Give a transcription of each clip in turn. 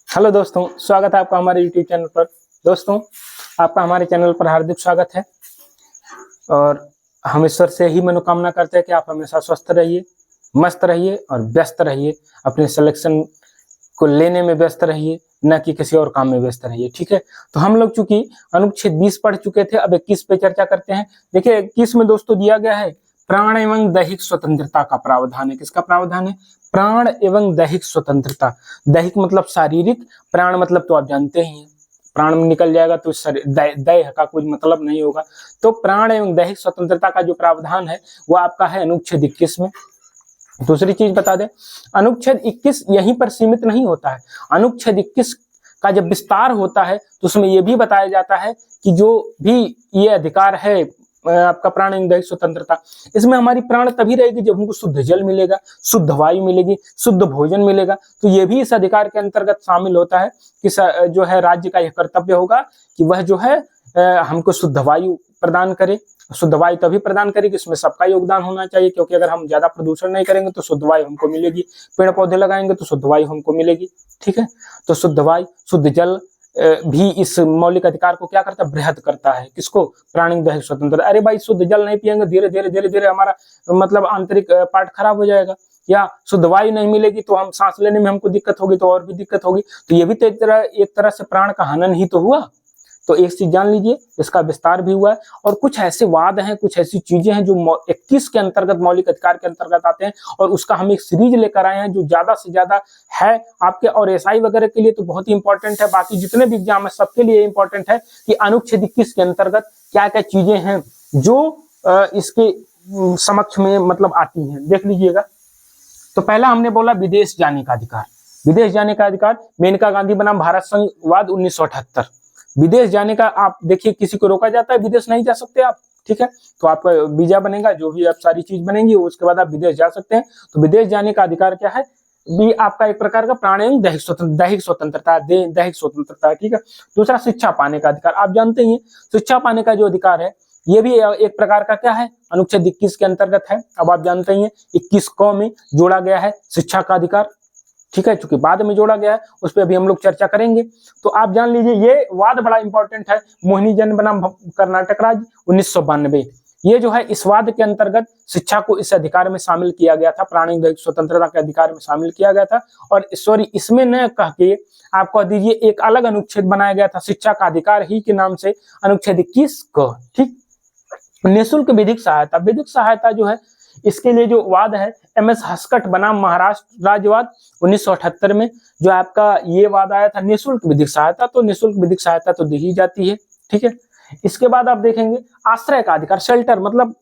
Hello दोस्तों, स्वागत है आपका हमारे यूट्यूब चैनल पर। दोस्तों, आपका हमारे चैनल पर हार्दिक स्वागत है और हम ईश्वर से ही मनोकामना करते हैं कि आप हमेशा स्वस्थ रहिए, मस्त रहिए और व्यस्त रहिए। अपने सिलेक्शन को लेने में व्यस्त रहिए, न कि किसी और काम में व्यस्त रहिए। ठीक है, तो हम लोग चूंकि अनुच्छेद 20 पढ़ चुके थे, अब 21 पे चर्चा करते हैं। देखिए 21 में दोस्तों दिया गया है प्राण एवं दैहिक स्वतंत्रता का प्रावधान है। किसका प्रावधान है? प्राण एवं दैहिक स्वतंत्रता। दैहिक मतलब शारीरिक, प्राण मतलब तो आप जानते ही हैं, प्राण में निकल जाएगा तो दैह का कोई मतलब नहीं होगा। तो प्राण एवं दैहिक स्वतंत्रता का जो प्रावधान है वो आपका है अनुच्छेद 21 में। दूसरी चीज बता दें, अनुच्छेद 21 यहीं पर सीमित नहीं होता है। अनुच्छेद 21 का जब विस्तार होता है तो उसमें यह भी बताया जाता है कि जो भी ये अधिकार है आपका प्राण एवं दैहिक स्वतंत्रता, इसमें हमारी प्राण तभी रहेगी जब हमको शुद्ध जल मिलेगा, शुद्ध वायु मिलेगी, शुद्ध भोजन मिलेगा। तो ये भी इस अधिकार के अंतर्गत शामिल होता है कि जो है राज्य का यह कर्तव्य होगा कि वह जो है हमको शुद्ध वायु प्रदान करे। शुद्ध वायु तभी प्रदान करेगी, इसमें सबका योगदान होना चाहिए, क्योंकि अगर हम ज्यादा प्रदूषण नहीं करेंगे तो शुद्ध वायु हमको मिलेगी, पेड़ पौधे लगाएंगे तो शुद्ध वायु हमको मिलेगी। ठीक है, तो शुद्ध वायु शुद्ध जल भी इस मौलिक अधिकार को क्या करता है? बृहद करता है। किसको? प्राणी दैहिक स्वतंत्रता। अरे भाई, शुद्ध जल नहीं पिएंगे, धीरे धीरे हमारा मतलब आंतरिक पार्ट खराब हो जाएगा, या शुद्ध वायु नहीं मिलेगी तो हम सांस लेने में हमको दिक्कत होगी, तो और भी दिक्कत होगी। तो ये भी तो एक तरह से प्राण का हनन ही तो हुआ। तो एक चीज जान लीजिए, इसका विस्तार भी हुआ है और कुछ ऐसे वाद हैं, कुछ ऐसी चीजें हैं जो 21 के अंतर्गत मौलिक अधिकार के अंतर्गत आते हैं, और उसका हम एक सीरीज लेकर आए हैं जो ज्यादा से ज्यादा है आपके और एसआई वगैरह के लिए तो बहुत ही इंपॉर्टेंट है। बाकी जितने भी एग्जाम है सबके लिए इंपॉर्टेंट है कि अनुच्छेद 21 के अंतर्गत क्या क्या चीजें हैं जो इसके समक्ष में मतलब आती हैं। देख लीजिएगा। तो पहला हमने बोला विदेश जाने का अधिकार। विदेश जाने का अधिकार, मेनका गांधी बनाम भारत संघवाद 1978। विदेश जाने का आप देखिए, किसी को रोका जाता है? विदेश नहीं जा सकते आप। ठीक है, तो आपका वीजा बनेगा, जो भी आप सारी चीज बनेंगी उसके बाद आप विदेश जा सकते हैं। तो विदेश जाने का अधिकार क्या है? भी आपका एक प्रकार का प्राण एवं दैहिक स्वतंत्रता। दैहिक स्वतंत्रता। ठीक है। दूसरा शिक्षा पाने का अधिकार। आप जानते ही शिक्षा पाने का जो अधिकार है ये भी एक प्रकार का क्या है? अनुच्छेद 21 के अंतर्गत है। अब आप जानते ही 21 क में जोड़ा गया है शिक्षा का अधिकार। ठीक है, चूंकि बाद में जोड़ा गया है उस पर अभी हम लोग चर्चा करेंगे। तो आप जान लीजिए ये वाद बड़ा इंपॉर्टेंट है। मोहिनी जन बनाम कर्नाटक राज्य 1992, ये जो है इस वाद के अंतर्गत शिक्षा को इस अधिकार में शामिल किया गया था, प्राणी दैहिक स्वतंत्रता के अधिकार में शामिल किया गया था। और सॉरी, इसमें न कह के आप कह दीजिए एक अलग अनुच्छेद बनाया गया था शिक्षा का अधिकार ही के नाम से, अनुच्छेद 21 क। ठीक, निःशुल्क विधिक सहायता। विधिक सहायता जो है इसके लिए जो वाद है, एमएस हस्कट बनाम महाराष्ट्र राज्यवाद 1978 में जो आपका ये वाद आया था निःशुल्क विधिक सहायता। तो निःशुल्क विधिक सहायता तो दी ही जाती है। ठीक है, इसके बाद आप देखेंगे आश्रय का अधिकार। शेल्टर मतलब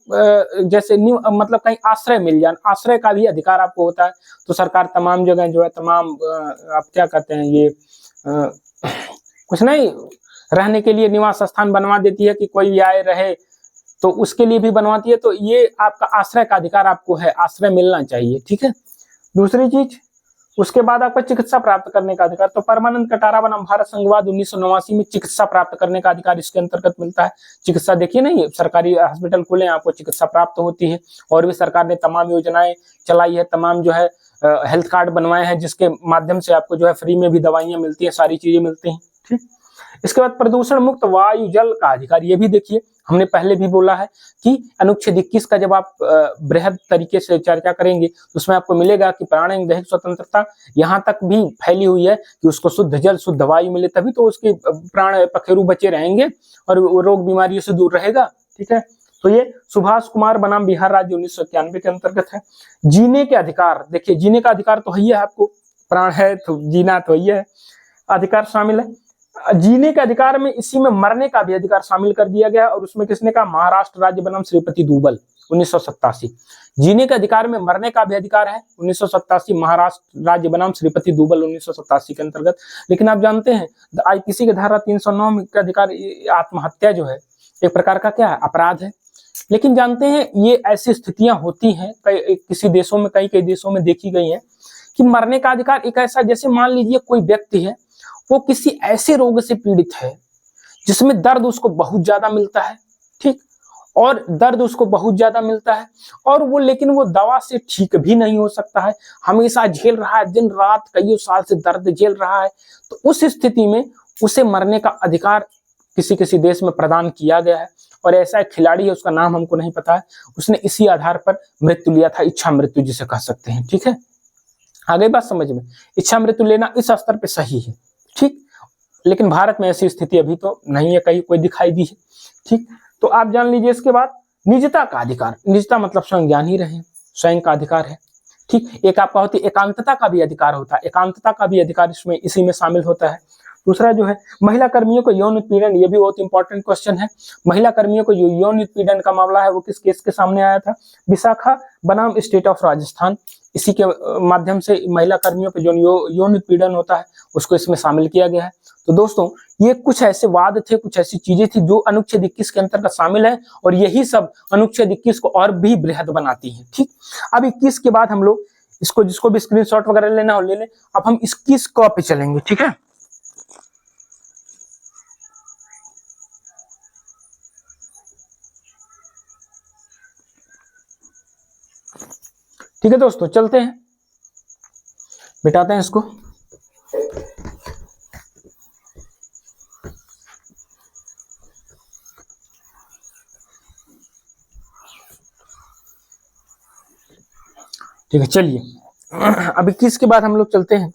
जैसे मतलब कहीं आश्रय मिल जाए, आश्रय का भी अधिकार आपको होता है। तो सरकार तमाम जगह जो है तमाम आप क्या कहते हैं ये कुछ नहीं, रहने के लिए निवास स्थान बनवा देती है कि कोई आए रहे, तो उसके लिए भी बनवाती है। तो ये आपका आश्रय का अधिकार आपको है, आश्रय मिलना चाहिए। ठीक है। दूसरी चीज, उसके बाद आपका चिकित्सा प्राप्त करने का अधिकार। तो परमानंद कटारा बनाम भारत संघवाद 1989 में चिकित्सा प्राप्त करने का अधिकार इसके अंतर्गत मिलता है। चिकित्सा देखिए नहीं, सरकारी हॉस्पिटल खुले आपको चिकित्सा प्राप्त होती है। और भी सरकार ने तमाम योजनाएं चलाई है, तमाम जो है हेल्थ कार्ड बनवाए हैं जिसके माध्यम से आपको जो है फ्री में भी दवाइयां मिलती है, सारी चीजें मिलती हैं। ठीक, इसके बाद प्रदूषण मुक्त वायु जल का अधिकार। ये भी देखिए, हमने पहले भी बोला है कि अनुच्छेद 21 का जब आप बृहद तरीके से चर्चा करेंगे तो उसमें आपको मिलेगा कि प्राण एवं दैहिक स्वतंत्रता यहाँ तक भी फैली हुई है कि उसको शुद्ध जल शुद्ध वायु मिले, तभी तो उसके प्राण पखेरु बचे रहेंगे और वो रोग बीमारियों से दूर रहेगा। ठीक है, तो ये सुभाष कुमार बनाम बिहार राज्य 1991 के अंतर्गत है। जीने के अधिकार। देखिए, जीने का अधिकार तो है, आपको प्राण है तो जीना तो है, अधिकार शामिल है। जीने के अधिकार में इसी में मरने का भी अधिकार शामिल कर दिया गया। और उसमें किसने कहा? महाराष्ट्र राज्य बनाम श्रीपति दूबल 1987। जीने के अधिकार में मरने का भी अधिकार है 1987, महाराष्ट्र राज्य बनाम श्रीपति दूबल 1987 के अंतर्गत। लेकिन आप जानते हैं आईपीसी के धारा 309 के अधिकार, आत्महत्या जो है एक प्रकार का क्या है? अपराध है। लेकिन जानते हैं ये ऐसी स्थितियां होती हैं किसी देशों में, कई देशों में देखी गई है कि मरने का अधिकार एक ऐसा, जैसे मान लीजिए कोई व्यक्ति है, वो किसी ऐसे रोग से पीड़ित है जिसमें दर्द उसको बहुत ज्यादा मिलता है। ठीक, और दर्द उसको बहुत ज्यादा मिलता है, और वो लेकिन वो दवा से ठीक भी नहीं हो सकता है, हमेशा झेल रहा है, दिन रात कई साल से दर्द झेल रहा है। तो उस स्थिति में उसे मरने का अधिकार किसी किसी देश में प्रदान किया गया है, और ऐसा एक खिलाड़ी है, उसका नाम हमको नहीं पता है, उसने इसी आधार पर मृत्यु लिया था, इच्छा मृत्यु जिसे कह सकते हैं। ठीक है, आगे बात समझ में, इच्छा मृत्यु लेना इस स्तर पे सही है। ठीक, लेकिन भारत में ऐसी स्थिति अभी तो नहीं है, कहीं कोई दिखाई दी है। ठीक, तो आप जान लीजिए। इसके बाद निजता का अधिकार, निजता मतलब स्वयं ज्ञान ही रहे, स्वयं का अधिकार है। ठीक, एक आपका होती है एकांतता का भी अधिकार होता है, एकांतता का भी अधिकार इसमें इसी में शामिल होता है। दूसरा जो है महिला कर्मियों को यौन उत्पीड़न, ये भी बहुत इंपॉर्टेंट क्वेश्चन है। महिला कर्मियों को जो यौन उत्पीड़न का मामला है वो किस केस के सामने आया था? विशाखा बनाम स्टेट ऑफ राजस्थान, इसी के माध्यम से महिला कर्मियों पर जो यौन उत्पीड़न होता है उसको इसमें शामिल किया गया है। तो दोस्तों ये कुछ ऐसे वाद थे, कुछ ऐसी चीजें थी जो अनुच्छेद 21 के अंतर्गत शामिल है, और यही सब अनुच्छेद 21 को और भी बृहद बनाती है। ठीक, अब 21 के बाद हम लोग इसको, जिसको भी स्क्रीनशॉट वगैरह लेना हो ले लें। अब हम 21 क पे चलेंगे। ठीक है, ठीक है दोस्तों, चलते हैं, मिटाते हैं इसको। ठीक है, चलिए अब 21 के बाद हम लोग चलते हैं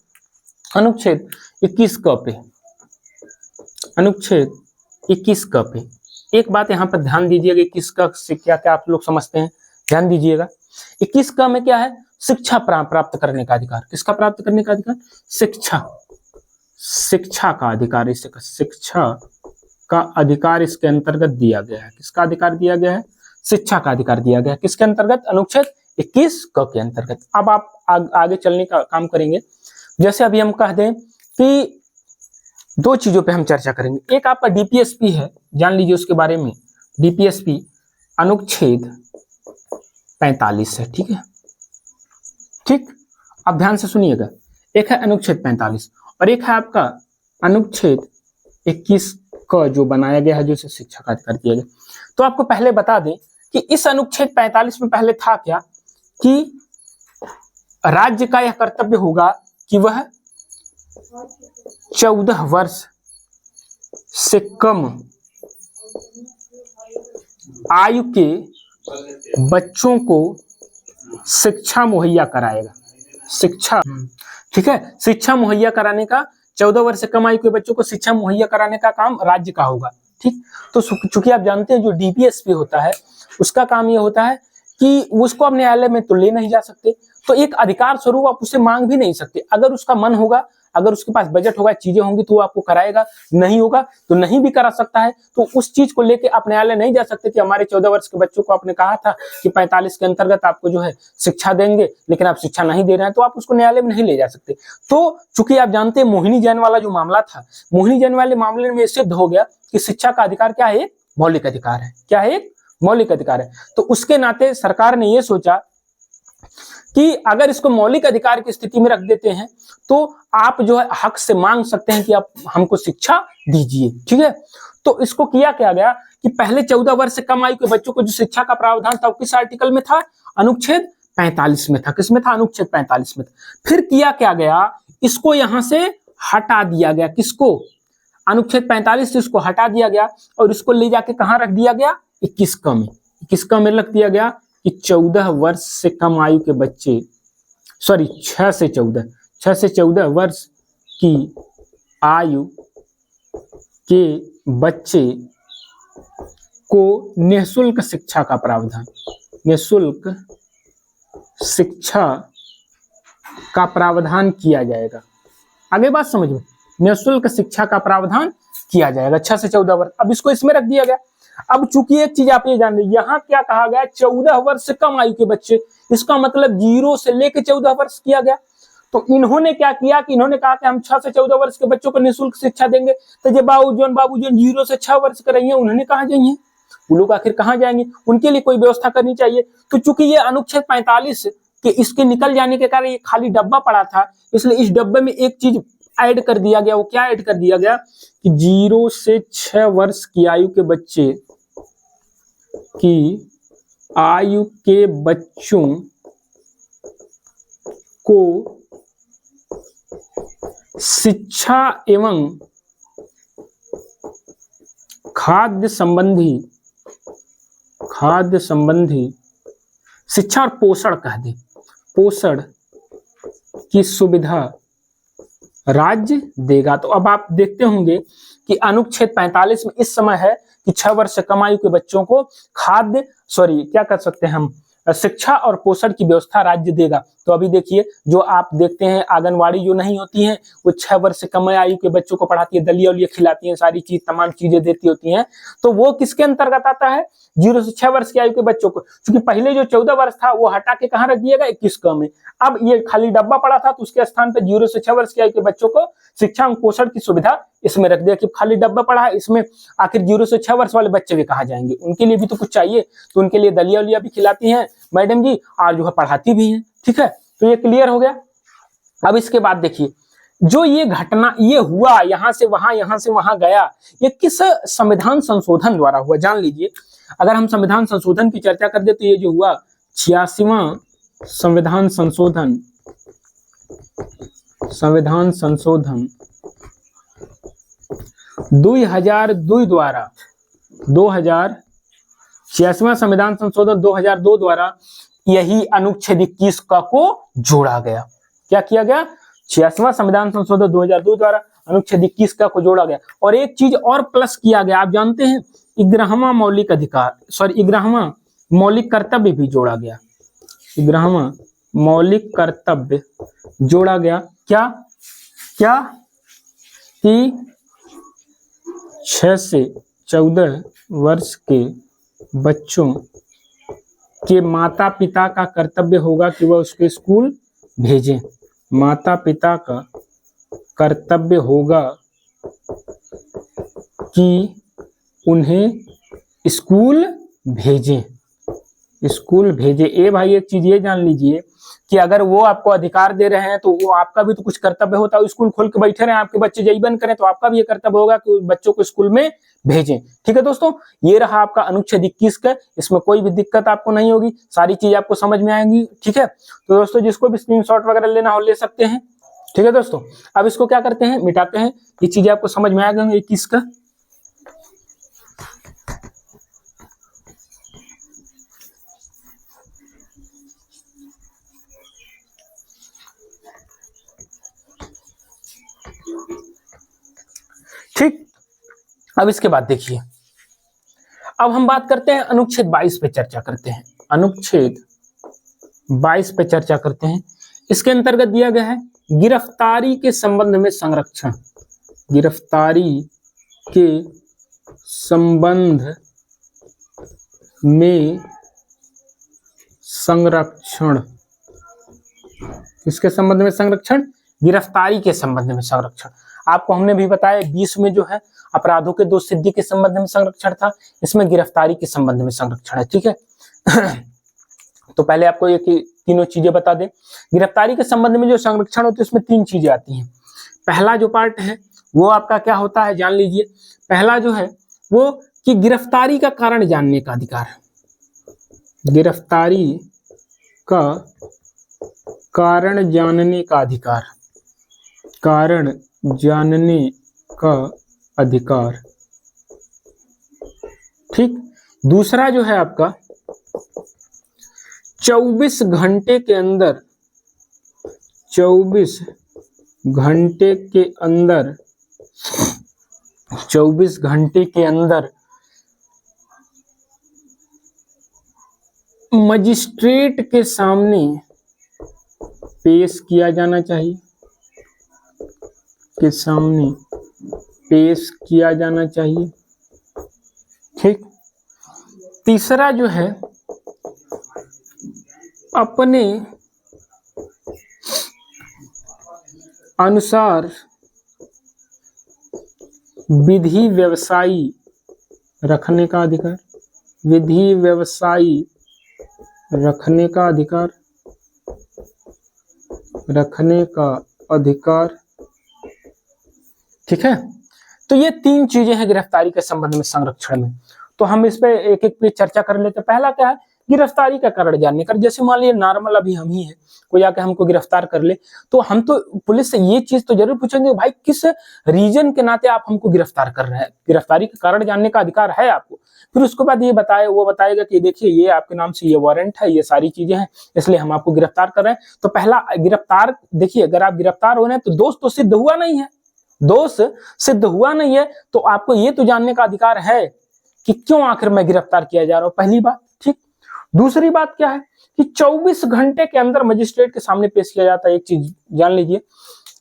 अनुच्छेद 21 क पे। अनुच्छेद 21 क पे एक बात यहाँ पर ध्यान दीजिएगा, 21 क से क्या क्या आप लोग समझते हैं, ध्यान दीजिएगा। 21 क में क्या है? शिक्षा प्राप्त करने का अधिकार। किसका प्राप्त करने का अधिकार? शिक्षा, शिक्षा का अधिकार, शिक्षा का अधिकार इसके अंतर्गत दिया गया है। किसका अधिकार दिया गया है? शिक्षा का अधिकार दिया गया है। किसके अंतर्गत? अनुच्छेद 21 क के अंतर्गत। अब आप आगे चलने का काम करेंगे। जैसे अभी हम कह दें कि दो चीजों पे हम चर्चा करेंगे। एक आपका डीपीएसपी है, जान लीजिए उसके बारे में। डीपीएसपी अनुच्छेद 45 है। ठीक है, ठीक, आप ध्यान से सुनिएगा। एक है अनुच्छेद 45 और एक है आपका अनुच्छेद 21 का जो बनाया गया है, जो शिक्षा का अधिकार दिया गया। तो आपको पहले बता दें कि इस अनुच्छेद 45 में पहले था क्या कि राज्य का यह कर्तव्य होगा कि वह 14 वर्ष से कम आयु के बच्चों को शिक्षा मुहैया कराएगा। शिक्षा, ठीक है, शिक्षा मुहैया कराने का, 14 वर्ष से कम आयु के बच्चों को शिक्षा मुहैया कराने का काम राज्य का होगा। ठीक, तो चूंकि आप जानते हैं जो डीपीएसपी होता है उसका काम ये होता है कि उसको आप न्यायालय में तो ले नहीं जा सकते, तो एक अधिकार स्वरूप आप उसे मांग भी नहीं सकते। अगर उसका मन होगा, अगर उसके पास बजट होगा, चीजें होंगी तो वो आपको कराएगा, नहीं होगा तो नहीं भी करा सकता है। तो उस चीज को लेके आप न्यायालय नहीं जा सकते कि हमारे 14 वर्ष के बच्चों को आपने कहा था कि 45 के अंतर्गत आपको जो है शिक्षा देंगे, लेकिन आप शिक्षा नहीं दे रहे हैं, तो आप उसको न्यायालय में नहीं ले जा सकते। तो चूंकि आप जानते हैं मोहिनी जैन वाला जो मामला था, मोहिनी जैन वाले मामले में सिद्ध हो गया कि शिक्षा का अधिकार क्या है? मौलिक अधिकार है। क्या है? मौलिक अधिकार है। तो उसके नाते सरकार ने यह सोचा कि अगर इसको मौलिक अधिकार की स्थिति में रख देते हैं तो आप जो है हक से मांग सकते हैं कि आप हमको शिक्षा दीजिए। ठीक है, तो इसको किया क्या गया कि पहले 14 वर्ष से कम आयु के बच्चों को जो शिक्षा का प्रावधान था वो किस आर्टिकल में था? अनुच्छेद 45 में था। किसमें था? अनुच्छेद 45 में था। फिर किया क्या गया? इसको यहां से हटा दिया गया। किसको? अनुच्छेद 45 से इसको हटा दिया गया और इसको ले जाके कहां रख दिया गया? 21 क में। 21 क में रख दिया गया कि 14 वर्ष से कम आयु के बच्चे, सॉरी 6 से 14 वर्ष की आयु के बच्चे को निःशुल्क शिक्षा का प्रावधान, निःशुल्क शिक्षा का प्रावधान किया जाएगा। आगे बात समझ में, निःशुल्क शिक्षा का प्रावधान किया जाएगा 6 से 14 वर्ष। अब इसको इसमें रख दिया गया। अब चूंकि एक चीज आप ये जान रहे, यहाँ क्या कहा गया? 14 वर्ष से कम आयु के बच्चे, इसका मतलब 0 से लेकर 14 वर्ष किया गया। तो इन्होंने क्या किया कि इन्होंने कहा कि हम 6 से 14 वर्ष के बच्चों को निःशुल्क शिक्षा देंगे। तो जब बाबूजन 0 से 6 वर्ष करेंगे, उन्होंने कहाँ जाइए? वो लोग आखिर कहाँ जाएंगे? उनके लिए कोई व्यवस्था करनी चाहिए। तो चूंकि ये अनुच्छेद 45 के इसके निकल जाने के कारण ये खाली डब्बा पड़ा था, इसलिए इस डब्बे में एक चीज ऐड कर दिया गया। वो क्या ऐड कर दिया गया कि 0 से 6 वर्ष की आयु के बच्चे की आयु के बच्चों को शिक्षा एवं खाद्य संबंधी शिक्षा और पोषण कह दे, पोषण की सुविधा राज्य देगा। तो अब आप देखते होंगे कि अनुच्छेद 45 में इस समय है कि 6 वर्ष से कम आयु के बच्चों को क्या कर सकते हैं हम, शिक्षा और पोषण की व्यवस्था राज्य देगा। तो अभी देखिए, जो आप देखते हैं आंगनवाड़ी जो नहीं होती है वो 6 वर्ष से कम आयु के बच्चों को पढ़ाती है, दलिया उलिया खिलाती है, सारी चीज तमाम चीजें देती होती हैं। तो वो किसके अंतर्गत आता है, 0 से 6 वर्ष की आयु के बच्चों को। क्योंकि पहले जो 14 वर्ष था वो हटा के कहाँ रख दिएगा, 21 क में। अब ये खाली डब्बा पड़ा था तो उसके स्थान पर 0 से 6 वर्ष की आयु के बच्चों को शिक्षा और पोषण की सुविधा इसमें रख दिया। कि खाली डब्बा पड़ा है इसमें, आखिर 0 से 6 वर्ष वाले बच्चे भी कहाँ जाएंगे, उनके लिए भी तो कुछ चाहिए। तो उनके लिए दलिया उलिया भी खिलाती हैं मैडम जी, और जो है पढ़ाती भी हैं। ठीक है, तो ये क्लियर हो गया। अब इसके बाद देखिए, जो ये घटना ये हुआ, यहां से वहां गया, ये किस संविधान संशोधन द्वारा हुआ, जान लीजिए। अगर हम संविधान संशोधन की चर्चा कर दे तो ये जो हुआ 86वां संविधान संशोधन 2002 द्वारा 86वां संविधान संशोधन 2002 द्वारा यही अनुच्छेद 21 को जोड़ा गया। क्या किया गया, 86वां संविधान संशोधन 2002 द्वारा अनुच्छेद 21 को जोड़ा गया। और एक चीज और प्लस किया गया, आप जानते हैं 11वां मौलिक कर्तव्य भी जोड़ा गया। 11वां मौलिक कर्तव्य जोड़ा गया। क्या कि 6 से 14 वर्ष के बच्चों के माता पिता का कर्तव्य होगा कि वह उसके स्कूल भेजें। माता पिता का कर्तव्य होगा कि उन्हें स्कूल भेजें। ए भाई, एक चीज ये जान लीजिए कि अगर वो आपको अधिकार दे रहे हैं तो वो आपका भी तो कुछ कर्तव्य होता है। स्कूल खोल के बैठे रहे, आपके बच्चे जईबन करें, तो आपका भी ये कर्तव्य होगा कि बच्चों को स्कूल में भेजें। ठीक है दोस्तों, ये रहा आपका अनुच्छेद 21 का। इसमें कोई भी दिक्कत आपको नहीं होगी, सारी चीज आपको समझ में आएंगी। ठीक है, तो दोस्तों जिसको भी स्क्रीनशॉट वगैरह लेना हो ले सकते हैं। ठीक है दोस्तों, अब इसको क्या करते हैं, मिटाते हैं। ये चीजें आपको समझ में आ गई 21 का। ठीक, अब इसके बाद देखिए, अब हम बात करते हैं अनुच्छेद 22 पे चर्चा करते हैं। अनुच्छेद 22 पे चर्चा करते हैं। इसके अंतर्गत दिया गया है गिरफ्तारी के संबंध में संरक्षण। गिरफ्तारी के संबंध में संरक्षण। किसके संबंध में संरक्षण, गिरफ्तारी के संबंध में संरक्षण। आपको हमने भी बताया 20 में जो है अपराधों के दोष सिद्धि के संबंध में संरक्षण था, इसमें गिरफ्तारी के संबंध में संरक्षण है। ठीक है तो पहले आपको ये तीनों चीजें बता दें। गिरफ्तारी के संबंध में जो संरक्षण होते हैं उसमें 3 चीजें आती हैं। पहला जो पार्ट है वो आपका क्या होता है, जान लीजिए। पहला जो है वो कि गिरफ्तारी का कारण जानने का अधिकार है। गिरफ्तारी का कारण जानने का अधिकार, कारण जानने का अधिकार। ठीक, दूसरा जो है आपका 24 घंटे के अंदर 24 घंटे के अंदर मजिस्ट्रेट के सामने पेश किया जाना चाहिए। के सामने पेश किया जाना चाहिए। ठीक, तीसरा जो है अपने अनुसार विधि व्यवसायी रखने का अधिकार। विधि व्यवसायी रखने का अधिकार, रखने का अधिकार। ठीक है, तो ये 3 चीजें हैं गिरफ्तारी के संबंध में संरक्षण में। तो हम इस पे एक एक पे चर्चा कर लेते हैं। पहला क्या है, गिरफ्तारी का कारण जानने का। जैसे मान लीजिए नॉर्मल अभी हम ही है, कोई आके हमको गिरफ्तार कर ले, तो हम तो पुलिस से ये चीज तो जरूर पूछेंगे, भाई किस रीजन के नाते आप हमको गिरफ्तार कर रहे हैं, गिरफ्तारी का कारण जानने का अधिकार है आपको। फिर उसके बाद ये वो बताएगा कि देखिए ये आपके नाम से ये वारंट है, ये सारी चीजें हैं, इसलिए हम आपको गिरफ्तार कर रहे हैं। तो पहला गिरफ्तार, देखिए अगर आप गिरफ्तार हो रहे हैं तो दोष तो सिद्ध हुआ नहीं है, दोष सिद्ध हुआ नहीं है, तो आपको ये तो जानने का अधिकार है कि क्यों आखिर मैं गिरफ्तार किया जा रहा हूं, पहली बात। ठीक, दूसरी बात क्या है कि 24 घंटे के अंदर मजिस्ट्रेट के सामने पेश किया जाता है। एक चीज जान लीजिए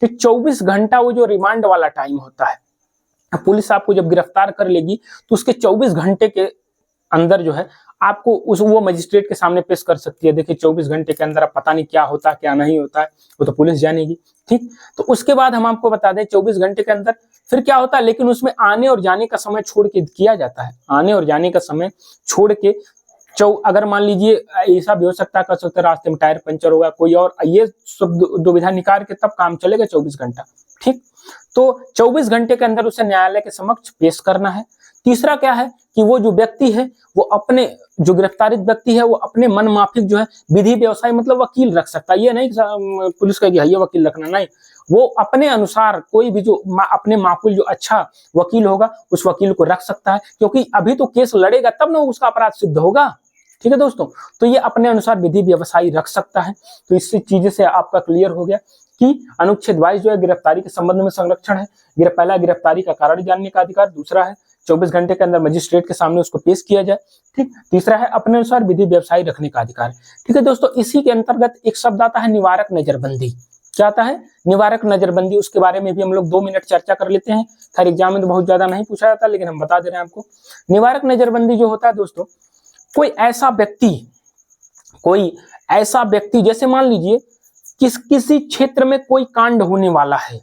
कि 24 घंटा वो जो रिमांड वाला टाइम होता है, पुलिस आपको जब गिरफ्तार कर लेगी तो उसके 24 घंटे के अंदर जो है आपको वो मजिस्ट्रेट के सामने पेश कर सकती है। देखिए 24 घंटे के अंदर अब पता नहीं क्या होता है क्या नहीं होता है, वो तो पुलिस जानेगी। ठीक, तो उसके बाद हम आपको बता दें 24 घंटे के अंदर फिर क्या होता है, लेकिन उसमें आने और जाने का समय छोड़ के किया जाता है, आने और जाने का समय छोड़ के अगर मान लीजिए ऐसा भी हो सकता है, कर सकते रास्ते में टायर पंचर होगा कोई और, ये सब दुविधा निकाल के तब काम चलेगा 24 घंटा। ठीक, तो 24 घंटे के अंदर उसे न्यायालय के समक्ष पेश करना है। तीसरा क्या है कि वो जो व्यक्ति है वो अपने, जो गिरफ्तारित व्यक्ति है वो अपने मन माफिक जो है विधि व्यवसाय मतलब वकील रख सकता है। ये नहीं पुलिस कहेगी ये वकील रखना, नहीं, वो अपने अनुसार कोई भी जो अपने माकुल जो अच्छा वकील होगा उस वकील को रख सकता है, क्योंकि अभी तो केस लड़ेगा तब ना उसका अपराध सिद्ध होगा। ठीक है दोस्तों, तो ये अपने अनुसार विधि व्यवसायी रख सकता है। तो इससे चीजें से आपका क्लियर हो गया कि अनुच्छेद 22 जो है गिरफ्तारी के संबंध में संरक्षण है। पहला गिरफ्तारी का कारण जानने का अधिकार, दूसरा है 24 घंटे के अंदर मजिस्ट्रेट के सामने उसको पेश किया जाए। ठीक, तीसरा है अपने अनुसार विधि व्यवसायी रखने का अधिकार। ठीक है दोस्तों, इसी के अंतर्गत एक शब्द आता है निवारक नजरबंदी। क्या आता है, निवारक नजरबंदी। उसके बारे में भी हम लोग 2 मिनट चर्चा कर लेते हैं। खैर एग्जाम में तो बहुत ज्यादा नहीं पूछा जाता, लेकिन हम बता दे रहे हैं आपको। निवारक नजरबंदी जो होता है दोस्तों, कोई ऐसा व्यक्ति जैसे मान लीजिए किसी क्षेत्र में कोई कांड होने वाला है,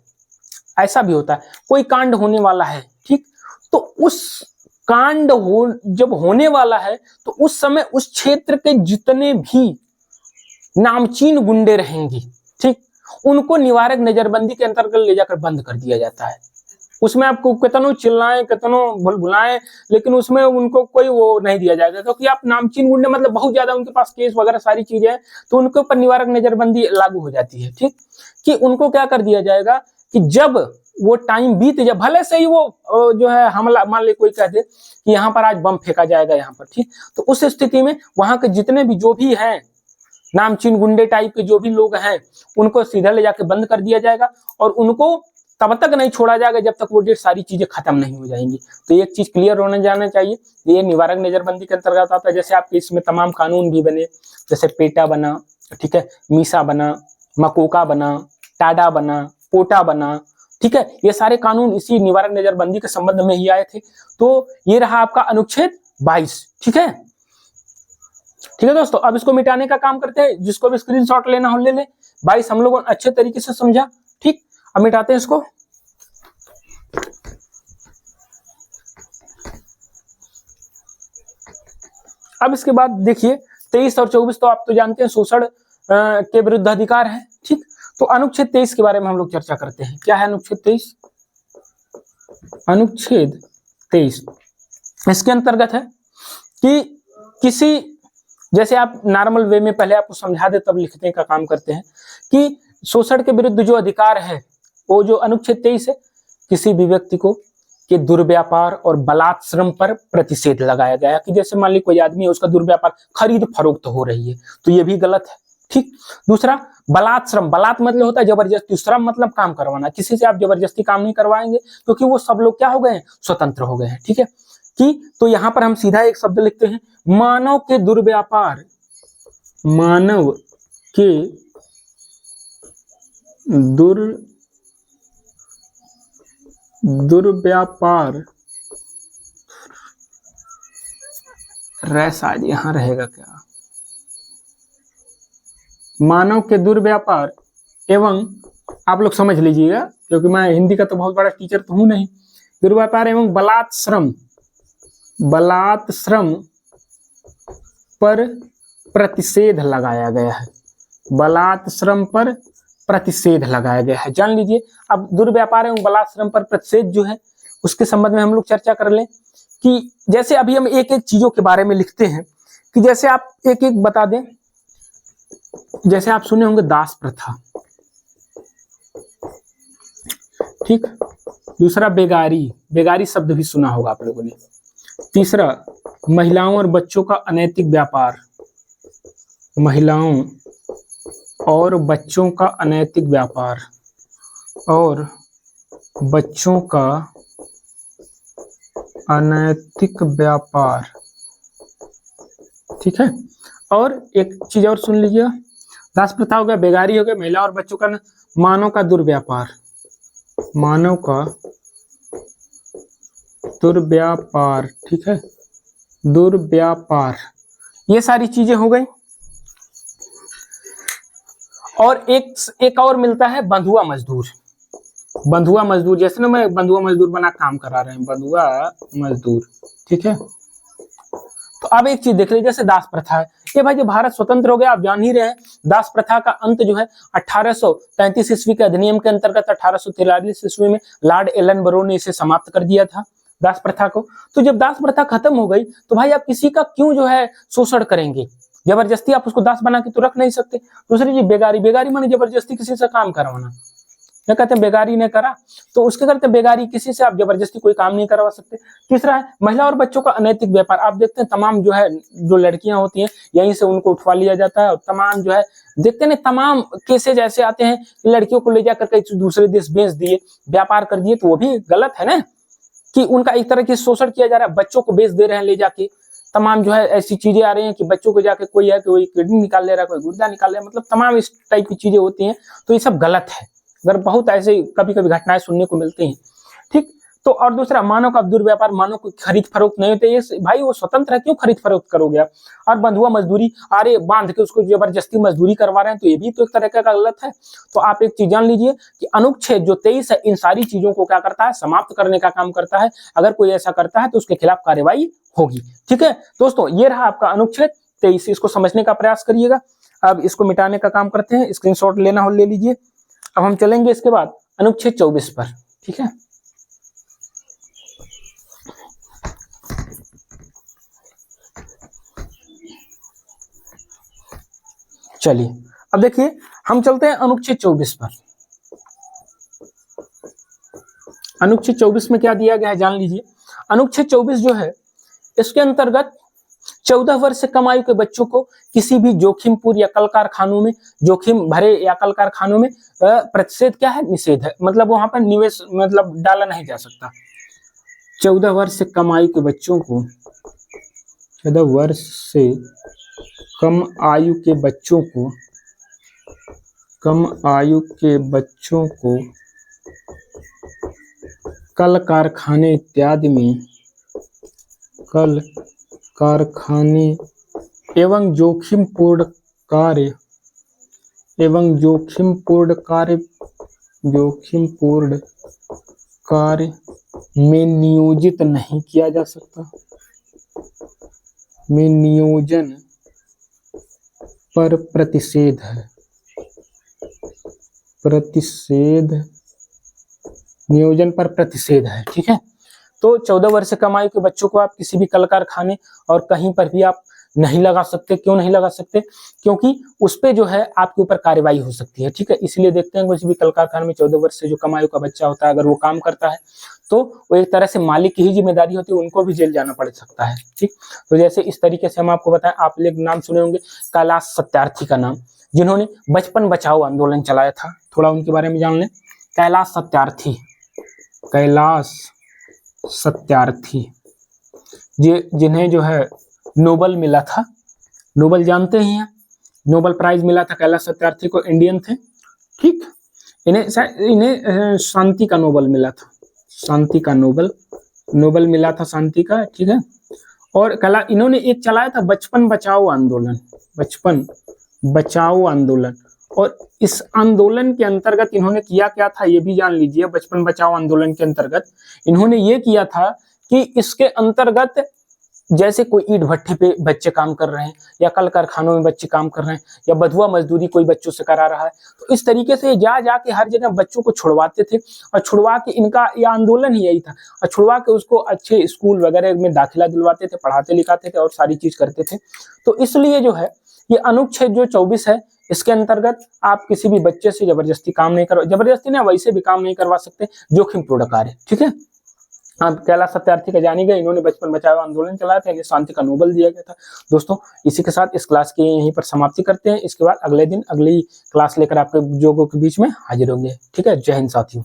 ऐसा भी होता है कोई कांड होने वाला है। ठीक, तो उस कांड जब होने वाला है तो उस समय उस क्षेत्र के जितने भी नामचीन गुंडे रहेंगे, ठीक, उनको निवारक नजरबंदी के अंतर्गत ले जाकर बंद कर दिया जाता है। उसमें आपको कितनों चिल्लाएं, कितनों बुलाएं, लेकिन उसमें उनको कोई वो नहीं दिया जाएगा, क्योंकि आप नामचीन गुंडे मतलब बहुत ज्यादा उनके पास केस वगैरह सारी चीजें हैं, तो उनके ऊपर निवारक नजरबंदी लागू हो जाती है। ठीक, कि उनको क्या कर दिया जाएगा कि जब वो टाइम बीत जाए, भले से ही वो जो है हमला, मान ले कोई कह दे कि यहाँ पर आज बम फेंका जाएगा यहाँ पर, ठीक, तो उस स्थिति में वहां के जितने भी जो भी हैं नामचीन गुंडे टाइप के जो भी लोग हैं उनको सीधा ले जाके बंद कर दिया जाएगा, और उनको तब तक नहीं छोड़ा जाएगा जब तक वो डेट सारी चीजें खत्म नहीं हो जाएंगी। तो एक चीज क्लियर होने जाना चाहिए, ये निवारक नजरबंदी के अंतर्गत आता है। जैसे आपके इसमें तमाम कानून भी बने, जैसे पेटा बना, ठीक है, मीसा बना, मकोका बना, टाडा बना, पोटा बना, ठीक है, ये सारे कानून इसी निवारक नजरबंदी के संबंध में ही आए थे। तो ये रहा आपका अनुच्छेद 22। ठीक है, ठीक है दोस्तों, अब इसको मिटाने का काम करते हैं। जिसको भी स्क्रीनशॉट लेना हो ले ले। 22 हम लोगों ने अच्छे तरीके से समझा। ठीक, अब मिटाते हैं इसको। अब इसके बाद देखिए 23 और 24 तो आप तो जानते हैं शोषण के विरुद्ध अधिकार है। ठीक, तो अनुच्छेद 23 के बारे में हम लोग चर्चा करते हैं। क्या है अनुच्छेद 23? अनुच्छेद 23 इसके अंतर्गत है कि किसी, जैसे आप नॉर्मल वे में पहले आपको समझा दे तब लिखने का काम करते हैं, कि शोषण के विरुद्ध जो अधिकार है वो जो अनुच्छेद 23 है, किसी भी व्यक्ति को के दुर्व्यापार और बलात् श्रम पर प्रतिषेध लगाया गया। कि जैसे मान ली कोई आदमी है, उसका दुर्व्यापार खरीद फरोख्त हो रही है, तो ये भी गलत है। ठीक, दूसरा बलात् श्रम, बलात् मतलब होता है जबरदस्ती, श्रम मतलब काम करवाना। किसी से आप जबरदस्ती काम नहीं करवाएंगे, क्योंकि वो सब लोग क्या हो गए हैं, स्वतंत्र हो गए हैं। ठीक है, कि तो यहां पर हम सीधा एक शब्द लिखते हैं, मानव के दुर्व्यापार, मानव के दुर्व्यापार, शायद यहां रहेगा क्या, मानव के दुर्व्यापार एवं, आप लोग समझ लीजिएगा क्योंकि मैं हिंदी का तो बहुत बड़ा टीचर तो हूं नहीं, दुर्व्यापार एवं बलात् श्रम पर प्रतिषेध लगाया गया है। बलात् श्रम पर प्रतिषेध लगाया गया है, जान लीजिए। अब दुर्व्यापार एवं बलात् श्रम पर प्रतिषेध जो है उसके संबंध में हम लोग चर्चा कर लें कि जैसे अभी हम एक एक चीजों के बारे में लिखते हैं कि जैसे आप एक एक बता दें। जैसे आप सुने होंगे दास प्रथा, ठीक। दूसरा बेगारी, बेगारी शब्द भी सुना होगा आप लोगों ने। तीसरा महिलाओं और बच्चों का अनैतिक व्यापार, महिलाओं और बच्चों का अनैतिक व्यापार और बच्चों का अनैतिक व्यापार, ठीक है। और एक चीज और सुन लीजिए, दास प्रथा हो गया, बेगारी हो गया, महिला और बच्चों का मानव का दुर्व्यापार, मानव का दुर्व्यापार, ठीक है, दुर्व्यापार, ये सारी चीजें हो गई। और एक और मिलता है बंधुआ मजदूर, बंधुआ मजदूर, जैसे ना मैं बंधुआ मजदूर बना काम करा रहे हैं, बंधुआ मजदूर, ठीक है। तो अब एक चीज देख लीजिए, जैसे दास प्रथा है, ये भाई जब भारत स्वतंत्र हो गया, आप जान ही रहे हैं, दास प्रथा का अंत जो है 1833 ईस्वी के अधिनियम के अंतर्गत 1843 ईस्वी में लॉर्ड एलन बरो ने इसे समाप्त कर दिया था, दास प्रथा को। तो जब दास प्रथा खत्म हो गई तो भाई आप किसी का क्यों जो है शोषण करेंगे, जबरदस्ती आप उसको दास बना के तो रख नहीं सकते। दूसरी चीज बेगारी, बेगारी माने जबरदस्ती किसी से काम करवाना, क्या कहते हैं, बेगारी ने करा तो उसके करते बेगारी, किसी से आप जबरदस्ती कोई काम नहीं करवा सकते। तीसरा है महिला और बच्चों का अनैतिक व्यापार, आप देखते हैं तमाम जो है जो लड़कियां होती हैं यहीं से उनको उठवा लिया जाता है, और तमाम जो है देखते हैं तमाम केसेज ऐसे आते हैं कि लड़कियों को ले जाकर के दूसरे देश बेच दिए, व्यापार कर दिए, तो वो भी गलत है ना, कि उनका एक तरह की शोषण किया जा रहा है, बच्चों को बेच दे रहे हैं ले जाके, तमाम जो है ऐसी चीजें आ रही हैं कि बच्चों को जाके कोई है कोई किडनी निकाल ले रहा है, कोई गुर्दा निकाल ले रहा है, मतलब तमाम इस टाइप की चीजें होती हैं। तो ये सब गलत है, अगर बहुत ऐसे कभी कभी घटनाएं सुनने को मिलती हैं, ठीक। तो और दूसरा मानव का दुर्व्यापार, मानव को खरीद फरोख्त नहीं होते, ये भाई वो स्वतंत्र है, क्यों खरीद फरोख्त करोगे आप। और बंधुआ मजदूरी, अरे बांध के उसको जबरदस्ती मजदूरी करवा रहे हैं, तो ये भी तो एक तरह का गलत है। तो आप एक चीज जान लीजिए कि अनुच्छेद जो 23 है इन सारी चीजों को क्या करता है, समाप्त करने का काम करता है। अगर कोई ऐसा करता है तो उसके खिलाफ कार्रवाई होगी, ठीक है दोस्तों। ये रहा आपका अनुच्छेद 23, इसको समझने का प्रयास करिएगा। अब इसको मिटाने का काम करते हैं, स्क्रीनशॉट लेना हो ले लीजिए। अब हम चलेंगे इसके बाद अनुच्छेद 24 पर, ठीक है। चलिए अब देखिए हम चलते हैं अनुच्छेद 24 पर। अनुच्छेद 24 में क्या दिया गया है जान लीजिए। अनुच्छेद 24 जो है इसके अंतर्गत 14 वर्ष से कम आयु के बच्चों को किसी भी जोखिमपूर्ण या कल कारखानों में, जोखिम भरे या कल कारखानों में प्रतिषेध क्या है, निषेध है, मतलब वहां पर निवेश मतलब डाला नहीं जा सकता। 14 वर्ष से कम आयु के बच्चों को, 14 वर्ष से कम आयु के बच्चों को, कम आयु के बच्चों को कल कारखाने इत्यादि में, कल कारखाने एवं जोखिमपूर्ण कार्य, एवं जोखिमपूर्ण कार्य में नियोजित नहीं किया जा सकता, में नियोजन पर प्रतिषेध है, प्रतिषेध, नियोजन पर प्रतिषेध है, ठीक है। तो 14 वर्ष से कम आयु के बच्चों को आप किसी भी कल कारखाने और कहीं पर भी आप नहीं लगा सकते। क्यों नहीं लगा सकते, क्योंकि उस पे जो है आपके ऊपर कार्रवाई हो सकती है, ठीक है। इसलिए देखते हैं किसी भी कल कारखाने में 14 वर्ष से जो कम आयु का बच्चा होता है अगर वो काम करता है तो वो एक तरह से मालिक की ही जिम्मेदारी होती है, उनको भी जेल जाना पड़ सकता है, ठीक। तो जैसे इस तरीके से हम आपको बताएं, आप लोग नाम सुने होंगे कैलाश सत्यार्थी का नाम, जिन्होंने बचपन बचाओ आंदोलन चलाया था, थोड़ा उनके बारे में जान लें। कैलाश सत्यार्थी, कैलाश सत्यार्थी जिन्हें जो है नोबल मिला था, नोबल जानते ही हैं, नोबल प्राइज मिला था कैलाश सत्यार्थी को, इंडियन थे, ठीक। इन्हें शांति का नोबल मिला था, शांति का नोबल मिला था, शांति का, ठीक है। और इन्होंने एक चलाया था बचपन बचाओ आंदोलन, बचपन बचाओ आंदोलन। और इस आंदोलन के अंतर्गत इन्होंने किया क्या था ये भी जान लीजिए। बचपन बचाओ आंदोलन के अंतर्गत इन्होंने ये किया था कि इसके अंतर्गत जैसे कोई ईंट भट्ठे पे बच्चे काम कर रहे हैं, या कल कारखानों में बच्चे काम कर रहे हैं, या बधुआ मजदूरी कोई बच्चों से करा रहा है, तो इस तरीके से जा जाके हर जगह बच्चों को छुड़वाते थे, और छुड़वा के इनका ये आंदोलन ही यही था, और छुड़वा के उसको अच्छे स्कूल वगैरह में दाखिला दिलवाते थे, पढ़ाते लिखाते थे और सारी चीज करते थे। तो इसलिए जो है ये अनुच्छेद जो 24 है, इसके अंतर्गत आप किसी भी बच्चे से जबरदस्ती काम नहीं करवा, जबरदस्ती ना वैसे भी काम नहीं करवा सकते, जोखिमपूर्ण कार्य। ठीक है। हाँ, कैलाश सत्यार्थी का जानी गए, इन्होंने बचपन बचाओ आंदोलन चलाया था, इन्हें शांति का नोबेल दिया गया था। दोस्तों, इसी के साथ इस क्लास की यहीं पर समाप्ति करते हैं। इसके बाद अगले दिन अगली क्लास लेकर आपके जोगों के बीच में हाजिर होंगे। ठीक है। जय हिंद साथियों।